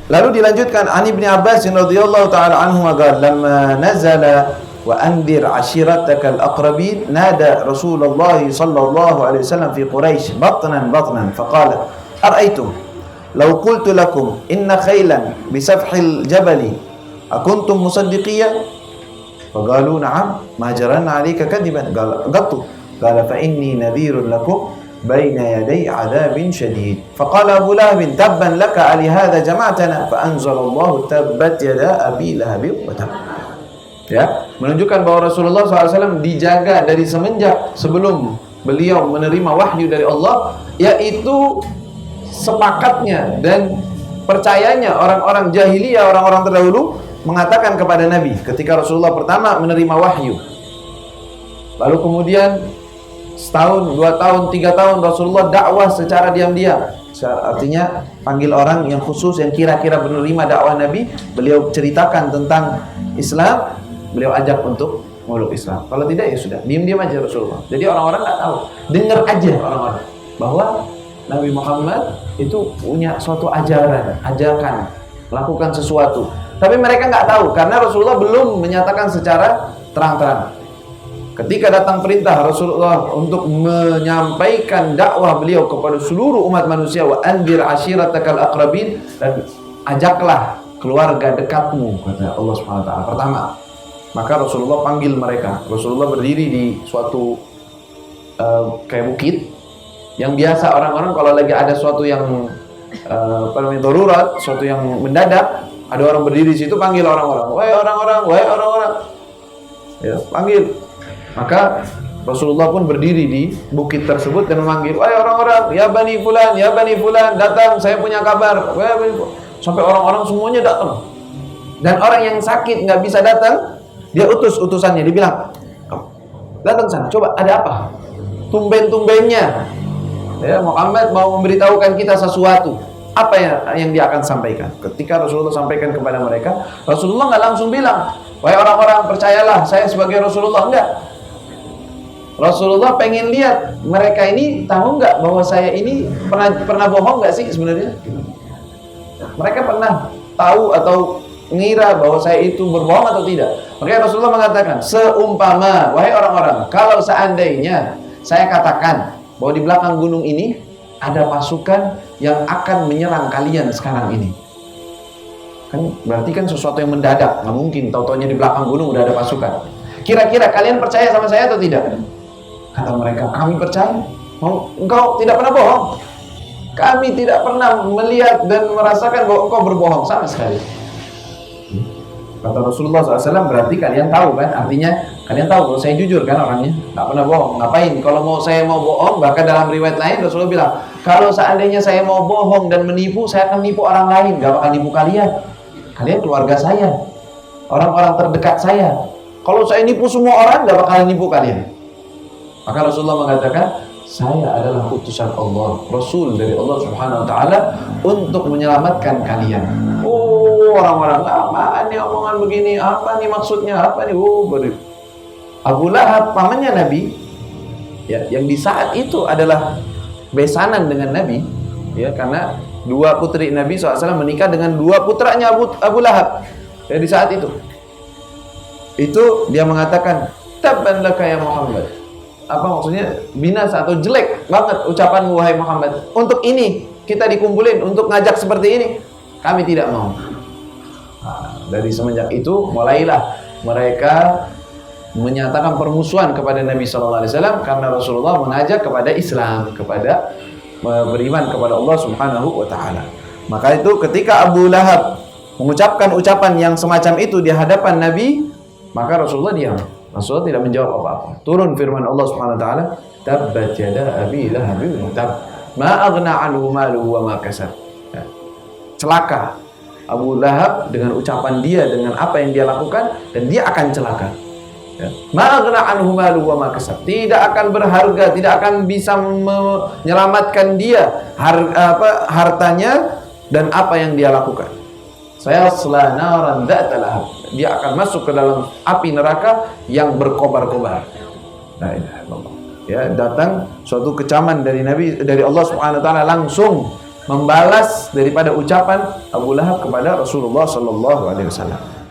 Lalu dilanjutkan an Ibnu Abbas radhiyallahu taala anhu qala lamma nazala wa andir ashiratakal aqrabin nada Rasulullah sallallahu alaihi wasallam fi Quraisy batnan faqala ara'aytum law qultu lakum inna khaylan bi safhil jabali akuntum musaddiqiyya faqalu na'am ma jarana 'alayka kadiban qala fa inni nadhirun lakum baina yaday adzabin syadid faqala Abu Lahab tabban laka ali hadza jama'tana fa anzalallahu tabbat yada abi lahab wa tab. Ya, menunjukkan bahwa Rasulullah SAW dijaga dari semenjak sebelum beliau menerima wahyu dari Allah, yaitu sepakatnya dan percayanya orang-orang jahiliyah, orang-orang terdahulu mengatakan kepada Nabi ketika Rasulullah pertama menerima wahyu. Lalu kemudian setahun, 2 tahun, 3 tahun Rasulullah dakwah secara diam-diam. Artinya panggil orang yang khusus yang kira-kira menerima dakwah Nabi, beliau ceritakan tentang Islam, beliau ajak untuk meluk Islam. Kalau tidak ya sudah, diam-diam aja Rasulullah. Jadi orang-orang nggak tahu, dengar aja orang-orang bahwa Nabi Muhammad itu punya suatu ajakan, melakukan sesuatu. Tapi mereka nggak tahu karena Rasulullah belum menyatakan secara terang-terang. Ketika datang perintah Rasulullah untuk menyampaikan dakwah beliau kepada seluruh umat manusia, wa andir ashiratakal aqrabin, dan ajaklah keluarga dekatmu, kata Allah Subhanahu wa taala. Pertama, maka Rasulullah panggil mereka. Rasulullah berdiri di suatu kayak bukit yang biasa orang-orang kalau lagi ada suatu yang darurat, suatu yang mendadak, ada orang berdiri di situ panggil orang-orang, wahai orang-orang. Ya, panggil. Maka Rasulullah pun berdiri di bukit tersebut dan memanggil, wahai orang-orang, ya bani fulan, datang, saya punya kabar. Sampai orang-orang semuanya datang. Dan orang yang sakit nggak bisa datang, dia utus utusannya, dibilang, datang sana, coba ada apa? Tumben-tumbennya, ya, Muhammad mau memberitahukan kita sesuatu. Apa yang dia akan sampaikan? Ketika Rasulullah sampaikan kepada mereka, Rasulullah nggak langsung bilang, wahai orang-orang, percayalah saya sebagai Rasulullah. Enggak. Rasulullah pengen lihat mereka ini tahu nggak bahwa saya ini pernah bohong nggak sih sebenarnya? Mereka pernah tahu atau mengira bahwa saya itu berbohong atau tidak? Makanya Rasulullah mengatakan, seumpama, wahai orang-orang, kalau seandainya saya katakan bahwa di belakang gunung ini ada pasukan yang akan menyerang kalian sekarang ini, kan berarti kan sesuatu yang mendadak, nggak mungkin tahu-taunya di belakang gunung udah ada pasukan. Kira-kira kalian percaya sama saya atau tidak? Kata mereka, kami percaya. Engkau tidak pernah bohong. Kami tidak pernah melihat dan merasakan bahwa engkau berbohong sama sekali. Kata Rasulullah SAW, berarti kalian tahu kan? Artinya kalian tahu kalau saya jujur kan orangnya, nggak pernah bohong. Ngapain? Kalau saya mau bohong, bahkan dalam riwayat lain Rasulullah bilang, kalau seandainya saya mau bohong dan menipu, saya akan menipu orang lain, nggak bakal nipu kalian. Kalian keluarga saya, orang-orang terdekat saya. Kalau saya nipu semua orang, nggak bakal nipu kalian. Maka Rasulullah mengatakan, saya adalah utusan Allah, Rasul dari Allah Subhanahu wa taala untuk menyelamatkan kalian. Oh, orang-orang, apaan nih omongan begini? Apa nih maksudnya? Apa nih? Abu Lahab, pamannya Nabi, ya, yang di saat itu adalah besanan dengan Nabi, ya, karena 2 putri Nabi SAW menikah dengan 2 putranya Abu Lahab. Ya, di saat itu dia mengatakan, tabban laka ya Muhammad. Apa maksudnya? Binasa atau jelek banget ucapanmu wahai Muhammad. Untuk ini kita dikumpulin untuk ngajak seperti ini, kami tidak mau. Dari semenjak itu mulailah mereka menyatakan permusuhan kepada Nabi SAW karena Rasulullah mengajak kepada Islam, kepada beriman kepada Allah Subhanahu wa taala. Maka itu ketika Abu Lahab mengucapkan ucapan yang semacam itu di hadapan Nabi, maka Rasulullah diam. Rasulullah tidak menjawab apa-apa. Turun firman Allah Subhanahu wa taala, tabbat yada abi lahab wa tab, ma aghna anhu maluhu wa ma kasab. Celaka Abu Lahab dengan ucapan dia, dengan apa yang dia lakukan, dan dia akan celaka. Ma aghna anhu maluhu wa ma kasab. Tidak akan berharga, tidak akan bisa menyelamatkan dia hartanya dan apa yang dia lakukan. Saya sayasla naran dzata lahab. Dia akan masuk ke dalam api neraka yang berkobar-kobar. La ilaha illallah. Ya, datang suatu kecaman dari Allah Subhanahu wa taala langsung membalas daripada ucapan Abu Lahab kepada Rasulullah sallallahu alaihi wasallam.